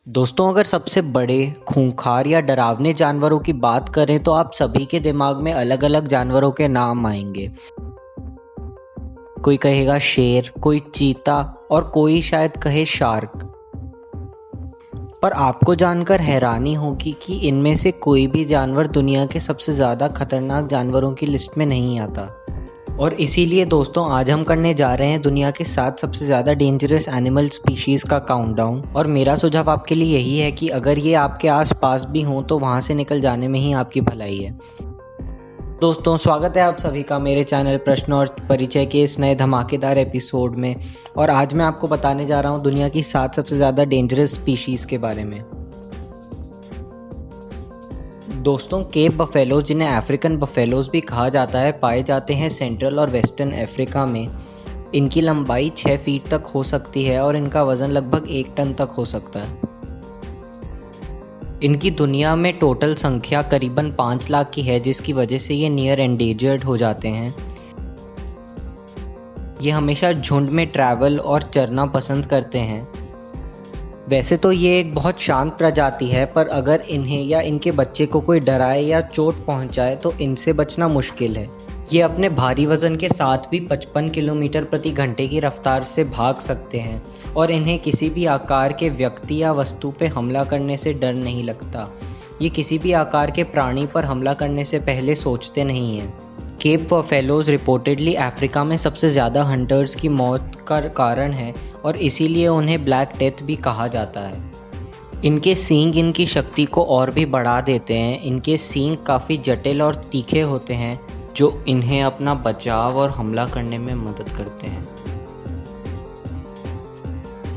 दोस्तों, अगर सबसे बड़े, खूंखार या डरावने जानवरों की बात करें तो आप सभी के दिमाग में अलग-अलग जानवरों के नाम आएंगे। कोई कहेगा शेर, कोई चीता और कोई शायद कहे शार्क। पर आपको जानकर हैरानी होगी कि इनमें से कोई भी जानवर दुनिया के सबसे ज़्यादा खतरनाक जानवरों की लिस्ट में नहीं आता। और इसीलिए दोस्तों, आज हम करने जा रहे हैं दुनिया के 7 सबसे ज़्यादा डेंजरस एनिमल स्पीशीज़ का काउंटडाउन। और मेरा सुझाव आपके लिए यही है कि अगर ये आपके आसपास भी हों तो वहाँ से निकल जाने में ही आपकी भलाई है। दोस्तों, स्वागत है आप सभी का मेरे चैनल प्रश्न और परिचय के इस नए धमाकेदार एपिसोड में। और आज मैं आपको बताने जा रहा हूँ दुनिया की 7 सबसे ज़्यादा डेंजरस स्पीशीज़ के बारे में। दोस्तों, केप बफेलो, जिन्हें अफ्रीकन बफेलोज भी कहा जाता है, पाए जाते हैं सेंट्रल और वेस्टर्न अफ्रीका में। इनकी लंबाई 6 फीट तक हो सकती है और इनका वज़न लगभग 1 टन तक हो सकता है। इनकी दुनिया में टोटल संख्या करीबन 5 लाख की है, जिसकी वजह से ये नियर एंडेंजर्ड हो जाते हैं। ये हमेशा झुंड में ट्रैवल और चरना पसंद करते हैं। वैसे तो ये एक बहुत शांत प्रजाति है, पर अगर इन्हें या इनके बच्चे को कोई डराए या चोट पहुंचाए तो इनसे बचना मुश्किल है। ये अपने भारी वजन के साथ भी 55 किलोमीटर प्रति घंटे की रफ्तार से भाग सकते हैं और इन्हें किसी भी आकार के व्यक्ति या वस्तु पे हमला करने से डर नहीं लगता। ये किसी भी आकार के प्राणी पर हमला करने से पहले सोचते नहीं हैं। केप बफेलोज रिपोर्टेडली अफ्रीका में सबसे ज़्यादा हंटर्स की मौत का कारण है और इसीलिए उन्हें ब्लैक डेथ भी कहा जाता है। इनके सींग इनकी शक्ति को और भी बढ़ा देते हैं। इनके सींग काफ़ी जटिल और तीखे होते हैं जो इन्हें अपना बचाव और हमला करने में मदद करते हैं।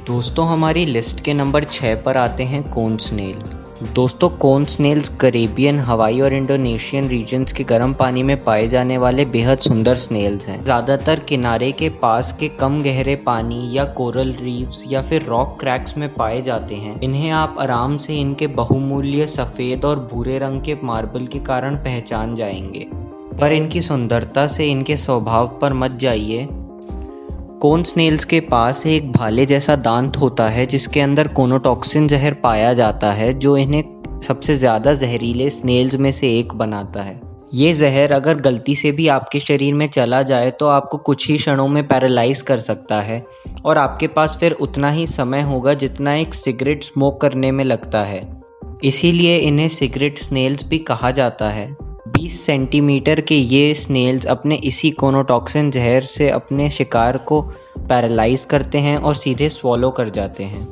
दोस्तों, हमारी लिस्ट के नंबर 6 पर आते हैं कोन स्नेल। दोस्तों, कोन स्नेल्स कैरेबियन, हवाई और इंडोनेशियन रीजन्स के गर्म पानी में पाए जाने वाले बेहद सुंदर स्नेल्स हैं। ज़्यादातर किनारे के पास के कम गहरे पानी या कोरल रीफ्स या फिर रॉक क्रैक्स में पाए जाते हैं। इन्हें आप आराम से इनके बहुमूल्य सफ़ेद और भूरे रंग के मार्बल के कारण पहचान जाएंगे, पर इनकी सुंदरता से इनके स्वभाव पर मत जाइए। कोन स्नेल्स के पास एक भाले जैसा दांत होता है जिसके अंदर कोनोटॉक्सिन जहर पाया जाता है, जो इन्हें सबसे ज़्यादा जहरीले स्नेल्स में से एक बनाता है। ये जहर अगर गलती से भी आपके शरीर में चला जाए तो आपको कुछ ही क्षणों में पैरालाइज कर सकता है और आपके पास फिर उतना ही समय होगा जितना एक सिगरेट स्मोक करने में लगता है। इसीलिए इन्हें सिगरेट स्नेल्स भी कहा जाता है। 20 सेंटीमीटर के ये स्नेल्स अपने इसी कोनोटॉक्सिन जहर से अपने शिकार को पैरालाइज करते हैं और सीधे स्वॉलो कर जाते हैं।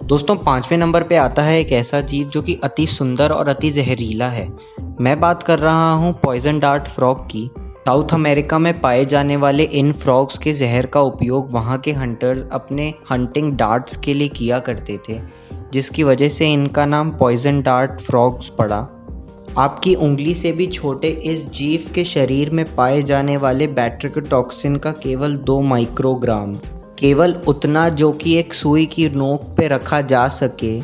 दोस्तों, 5वें नंबर पे आता है एक ऐसा जीव जो कि अति सुंदर और अति जहरीला है। मैं बात कर रहा हूँ पॉइजन डार्ट फ्रॉग की। साउथ अमेरिका में पाए जाने वाले इन फ्रॉग्स के जहर का उपयोग वहाँ के हंटर्स अपने हंटिंग डार्ट्स के लिए किया करते थे, जिसकी वजह से इनका नाम पॉइजन डार्ट फ्रॉग्स पड़ा। आपकी उंगली से भी छोटे इस जीव के शरीर में पाए जाने वाले बैट्रिकोटॉक्सिन का केवल 2 माइक्रोग्राम, केवल उतना जो कि एक सुई की नोक पे रखा जा सके,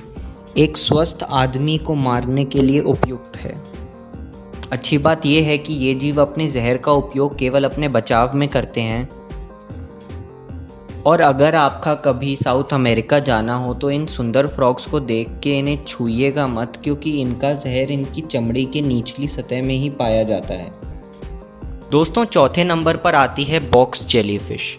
एक स्वस्थ आदमी को मारने के लिए उपयुक्त है। अच्छी बात यह है कि ये जीव अपने जहर का उपयोग केवल अपने बचाव में करते हैं। और अगर आपका कभी साउथ अमेरिका जाना हो तो इन सुंदर फ्रॉग्स को देख के इन्हें छूइएगा मत, क्योंकि इनका जहर इनकी चमड़ी के निचली सतह में ही पाया जाता है। दोस्तों, 4थे नंबर पर आती है box jellyfish.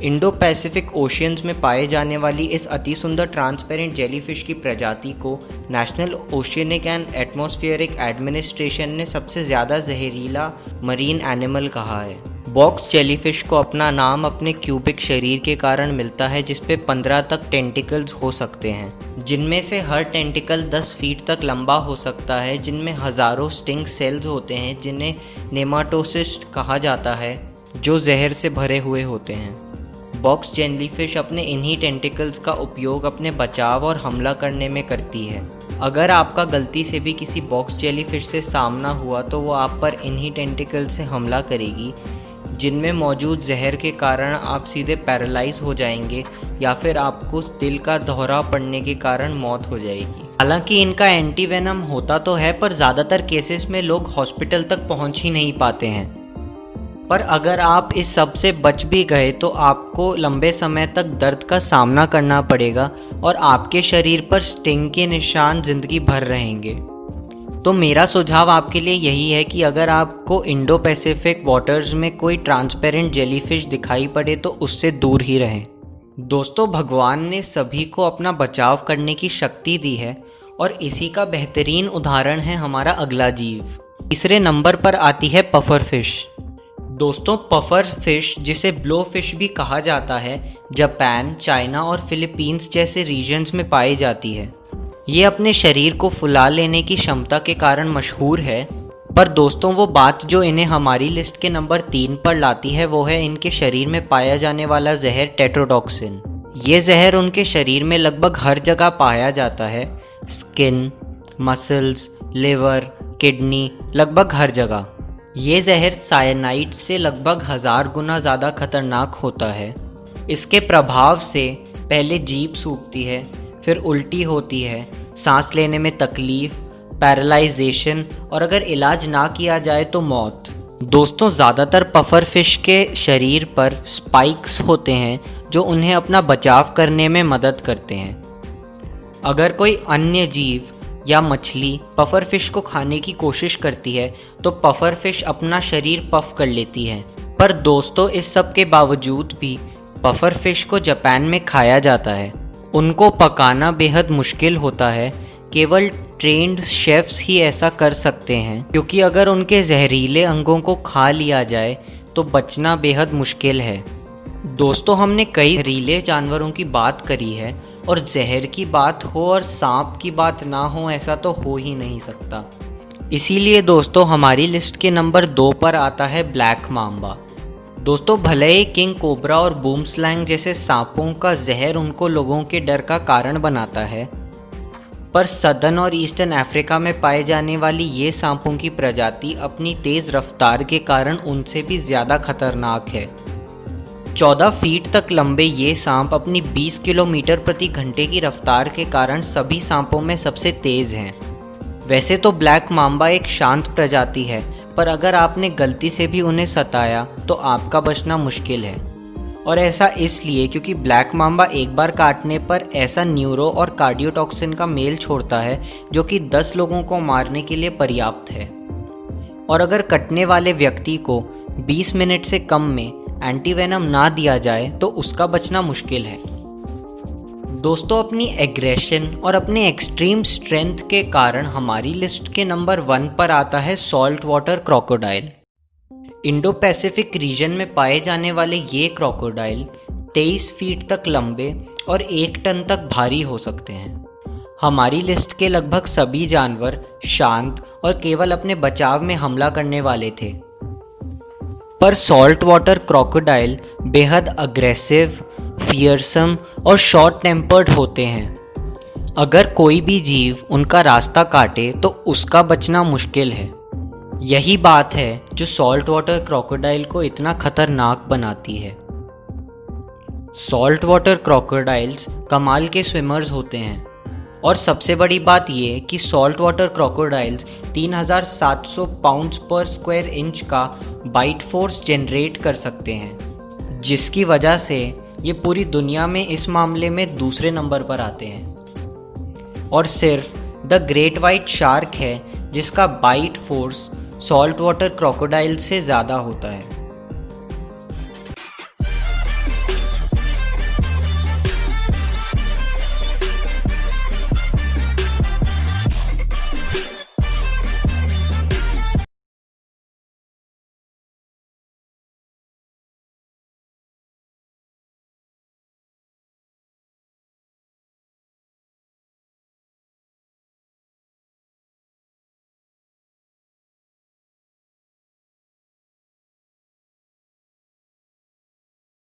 Indo Pacific oceans में पाए जाने वाली इस अति सुंदर ट्रांसपेरेंट जेलीफिश की प्रजाति को national oceanic and atmospheric administration ने सबसे ज़्यादा जहरीला मरीन एनिमल कहा है। बॉक्स जेलीफिश को अपना नाम अपने क्यूबिक शरीर के कारण मिलता है, जिसपे 15 तक टेंटिकल्स हो सकते हैं, जिनमें से हर टेंटिकल 10 फीट तक लंबा हो सकता है, जिनमें हज़ारों स्टिंग सेल्स होते हैं जिन्हें नेमाटोसिस्ट कहा जाता है, जो जहर से भरे हुए होते हैं। बॉक्स जेलीफिश अपने इन्हीं टेंटिकल्स का उपयोग अपने बचाव और हमला करने में करती है। अगर आपका गलती से भी किसी बॉक्स जेलीफिश से सामना हुआ तो वो आप पर इन्हीं टेंटिकल से हमला करेगी, जिनमें मौजूद जहर के कारण आप सीधे पैरालाइज हो जाएंगे या फिर आपको दिल का दौरा पड़ने के कारण मौत हो जाएगी। हालांकि इनका एंटीवेनम होता तो है, पर ज़्यादातर केसेस में लोग हॉस्पिटल तक पहुंच ही नहीं पाते हैं। पर अगर आप इस सब से बच भी गए तो आपको लंबे समय तक दर्द का सामना करना पड़ेगा और आपके शरीर पर स्टिंग के निशान जिंदगी भर रहेंगे। तो मेरा सुझाव आपके लिए यही है कि अगर आपको इंडो पैसिफिक वाटर्स में कोई ट्रांसपेरेंट जेलीफिश दिखाई पड़े तो उससे दूर ही रहें। दोस्तों, भगवान ने सभी को अपना बचाव करने की शक्ति दी है और इसी का बेहतरीन उदाहरण है हमारा अगला जीव। तीसरे नंबर पर आती है पफर फिश। दोस्तों, पफर फिश, जिसे ब्लो फिश भी कहा जाता है, जापान, चाइना और फिलीपींस जैसे रीजन्स में पाई जाती है। ये अपने शरीर को फुला लेने की क्षमता के कारण मशहूर है। पर दोस्तों, वो बात जो इन्हें हमारी लिस्ट के नंबर 3 पर लाती है वो है इनके शरीर में पाया जाने वाला जहर टेट्रोडॉक्सिन। ये जहर उनके शरीर में लगभग हर जगह पाया जाता है, स्किन, मसल्स, लिवर, किडनी, लगभग हर जगह। ये जहर साइनाइड से लगभग 1000 गुना ज़्यादा खतरनाक होता है। इसके प्रभाव से पहले जीभ सूखती है, फिर उल्टी होती है, सांस लेने में तकलीफ, पैरालाइजेशन और अगर इलाज ना किया जाए तो मौत। दोस्तों, ज़्यादातर पफर फिश के शरीर पर स्पाइक्स होते हैं जो उन्हें अपना बचाव करने में मदद करते हैं। अगर कोई अन्य जीव या मछली पफर फिश को खाने की कोशिश करती है तो पफर फिश अपना शरीर पफ कर लेती है। पर दोस्तों, इस सब के बावजूद भी पफर फिश को जापान में खाया जाता है। उनको पकाना बेहद मुश्किल होता है, केवल ट्रेंड शेफ्स ही ऐसा कर सकते हैं, क्योंकि अगर उनके जहरीले अंगों को खा लिया जाए तो बचना बेहद मुश्किल है। दोस्तों, हमने कई जहरीले जानवरों की बात करी है और जहर की बात हो और सांप की बात ना हो, ऐसा तो हो ही नहीं सकता। इसीलिए दोस्तों, हमारी लिस्ट के नंबर 2 पर आता है ब्लैक माम्बा। दोस्तों, भले ही किंग कोबरा और बूमस्लैंग जैसे सांपों का जहर उनको लोगों के डर का कारण बनाता है, पर सदर्न और ईस्टर्न अफ्रीका में पाए जाने वाली ये सांपों की प्रजाति अपनी तेज़ रफ्तार के कारण उनसे भी ज़्यादा खतरनाक है। 14 फीट तक लंबे ये सांप अपनी 20 किलोमीटर प्रति घंटे की रफ्तार के कारण सभी सांपों में सबसे तेज़ हैं। वैसे तो ब्लैक माम्बा एक शांत प्रजाति है, पर अगर आपने गलती से भी उन्हें सताया तो आपका बचना मुश्किल है। और ऐसा इसलिए क्योंकि ब्लैक माम्बा एक बार काटने पर ऐसा न्यूरो और कार्डियोटॉक्सिन का मेल छोड़ता है जो कि 10 लोगों को मारने के लिए पर्याप्त है। और अगर कटने वाले व्यक्ति को 20 मिनट से कम में एंटीवेनम ना दिया जाए तो उसका बचना मुश्किल है। दोस्तों, अपनी एग्रेशन और अपने एक्सट्रीम स्ट्रेंथ के कारण हमारी लिस्ट के नंबर 1 पर आता है salt water crocodile. Indo Pacific region में पाए जाने वाले ये क्रोकोडाइल 23 फीट तक लंबे और 1 टन तक भारी हो सकते हैं। हमारी लिस्ट के लगभग सभी जानवर शांत और केवल अपने बचाव में हमला करने वाले थे, पर सॉल्ट वाटर क्रोकोडाइल बेहद अग्रेसिव, फियरसम और शॉर्ट टेम्पर्ड होते हैं। अगर कोई भी जीव उनका रास्ता काटे तो उसका बचना मुश्किल है। यही बात है जो सॉल्ट वाटर क्रोकोडाइल को इतना खतरनाक बनाती है। सॉल्ट वाटर क्रोकोडाइल्स कमाल के स्विमर्स होते हैं और सबसे बड़ी बात ये कि सॉल्ट वाटर क्रोकोडाइल्स 3700 पाउंड्स पर स्क्वायर इंच का बाइट फोर्स जनरेट कर सकते हैं, जिसकी वजह से ये पूरी दुनिया में इस मामले में दूसरे नंबर पर आते हैं। और सिर्फ द ग्रेट वाइट शार्क है जिसका bite force salt water crocodile से ज़्यादा होता है।